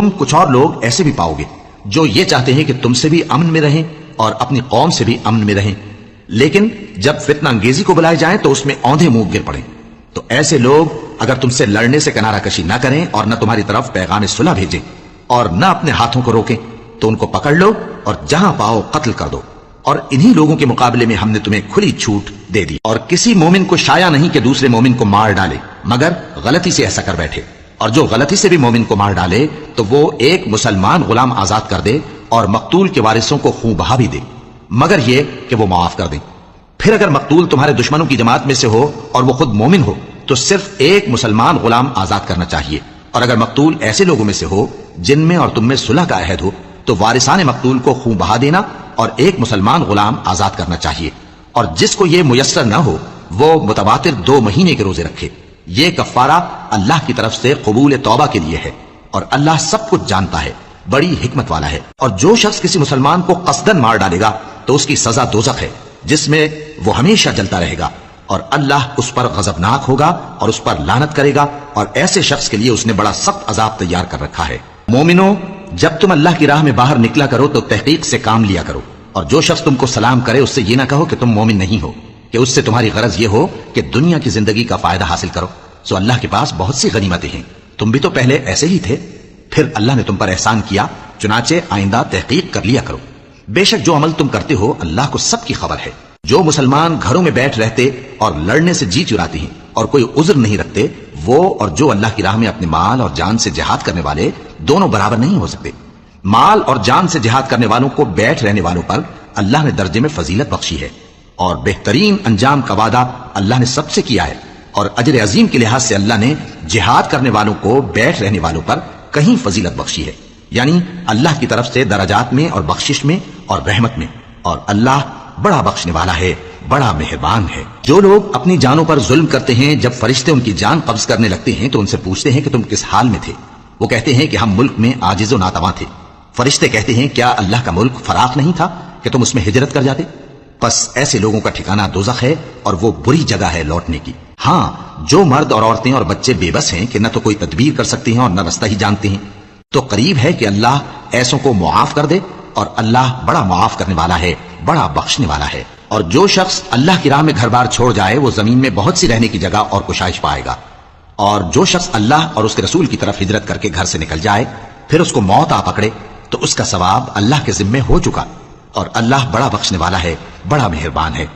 تم کچھ اور لوگ ایسے بھی پاؤ گے جو یہ چاہتے ہیں کہ تم سے بھی امن میں رہیں اور اپنی قوم سے بھی امن میں رہیں، لیکن جب فتنہ انگیزی کو بلائے جائیں تو اس میں اوندھے منہ گر پڑیں۔ تو ایسے لوگ اگر تم سے لڑنے سے کنارہ کشی نہ کریں اور نہ تمہاری طرف پیغام صلح بھیجیں اور نہ اپنے ہاتھوں کو روکیں تو ان کو پکڑ لو اور جہاں پاؤ قتل کر دو۔ اور انہی لوگوں کے مقابلے میں ہم نے تمہیں کھلی چھوٹ دے دی، اور کسی مومن کو شایع نہیں کہ دوسرے مومن کو مار ڈالے مگر غلطی سے ایسا کر بیٹھے، اور جو غلطی سے بھی مومن کو مار ڈالے تو وہ ایک مسلمان غلام آزاد کر دے اور مقتول کے وارثوں کو خون بہا بھی دے، مگر یہ کہ وہ معاف کر دیں۔ پھر اگر مقتول تمہارے دشمنوں کی جماعت میں سے ہو اور وہ خود مومن ہو تو صرف ایک مسلمان غلام آزاد کرنا چاہیے، اور اگر مقتول ایسے لوگوں میں سے ہو جن میں اور تم میں صلح کا عہد ہو تو وارثان مقتول کو خون بہا دینا اور ایک مسلمان غلام آزاد کرنا چاہیے، اور جس کو یہ میسر نہ ہو وہ متواتر 2 مہینے کے روزے رکھے۔ یہ کفارہ اللہ کی طرف سے قبول توبہ کے لیے ہے، اور اللہ سب کچھ جانتا ہے، بڑی حکمت والا ہے۔ اور جو شخص کسی مسلمان کو قصدن مار ڈالے گا تو اس کی سزا دوزخ ہے جس میں وہ ہمیشہ جلتا رہے گا، اور اللہ اس پر غضبناک ہوگا اور اس پر لعنت کرے گا، اور ایسے شخص کے لیے اس نے بڑا سخت عذاب تیار کر رکھا ہے۔ مومنو، جب تم اللہ کی راہ میں باہر نکلا کرو تو تحقیق سے کام لیا کرو، اور جو شخص تم کو سلام کرے اس سے یہ نہ کہو کہ تم مومن نہیں ہو، کہ اس سے تمہاری غرض یہ ہو کہ دنیا کی زندگی کا فائدہ حاصل کرو۔ سو اللہ کے پاس بہت سی غنیمتیں ہیں، تم بھی تو پہلے ایسے ہی تھے، پھر اللہ نے تم پر احسان کیا، چنانچہ آئندہ تحقیق کر لیا کرو۔ بے شک جو عمل تم کرتے ہو اللہ کو سب کی خبر ہے۔ جو مسلمان گھروں میں بیٹھ رہتے اور لڑنے سے جی چراتے ہیں اور کوئی عذر نہیں رکھتے، وہ اور جو اللہ کی راہ میں اپنے مال اور جان سے جہاد کرنے والے دونوں برابر نہیں ہو سکتے۔ مال اور جان سے جہاد کرنے والوں کو بیٹھ رہنے والوں پر اللہ نے درجے میں فضیلت بخشی ہے، اور بہترین انجام کا وعدہ اللہ نے سب سے کیا ہے، اور اجر عظیم کے لحاظ سے اللہ نے جہاد کرنے والوں کو بیٹھ رہنے والوں پر کہیں فضیلت بخشی ہے، یعنی اللہ کی طرف سے درجات میں اور بخشش میں اور رحمت میں، اور اللہ بڑا بخشنے والا ہے، بڑا مہربان ہے۔ جو لوگ اپنی جانوں پر ظلم کرتے ہیں جب فرشتے ان کی جان قبض کرنے لگتے ہیں تو ان سے پوچھتے ہیں کہ تم کس حال میں تھے؟ وہ کہتے ہیں کہ ہم ملک میں عاجز و ناتواں تھے۔ فرشتے کہتے ہیں کیا اللہ کا ملک فراخ نہیں تھا کہ تم اس میں ہجرت کر جاتے؟ پس ایسے لوگوں کا ٹھکانہ دوزخ ہے اور وہ بری جگہ ہے لوٹنے کی۔ ہاں، جو مرد اور عورتیں اور بچے بے بس ہیں کہ نہ تو کوئی تدبیر کر سکتے ہیں اور نہ رستہ ہی جانتے ہیں، تو قریب ہے کہ اللہ ایسوں کو معاف کر دے، اور اللہ بڑا معاف کرنے والا ہے، بڑا بخشنے والا ہے۔ اور جو شخص اللہ کی راہ میں گھر بار چھوڑ جائے وہ زمین میں بہت سی رہنے کی جگہ اور کشائش پائے گا، اور جو شخص اللہ اور اس کے رسول کی طرف ہجرت کر کے گھر سے نکل جائے پھر اس کو موت آ پکڑے تو اس کا ثواب اللہ کے ذمے ہو چکا، اور اللہ بڑا بخشنے والا ہے، بڑا مہربان ہے۔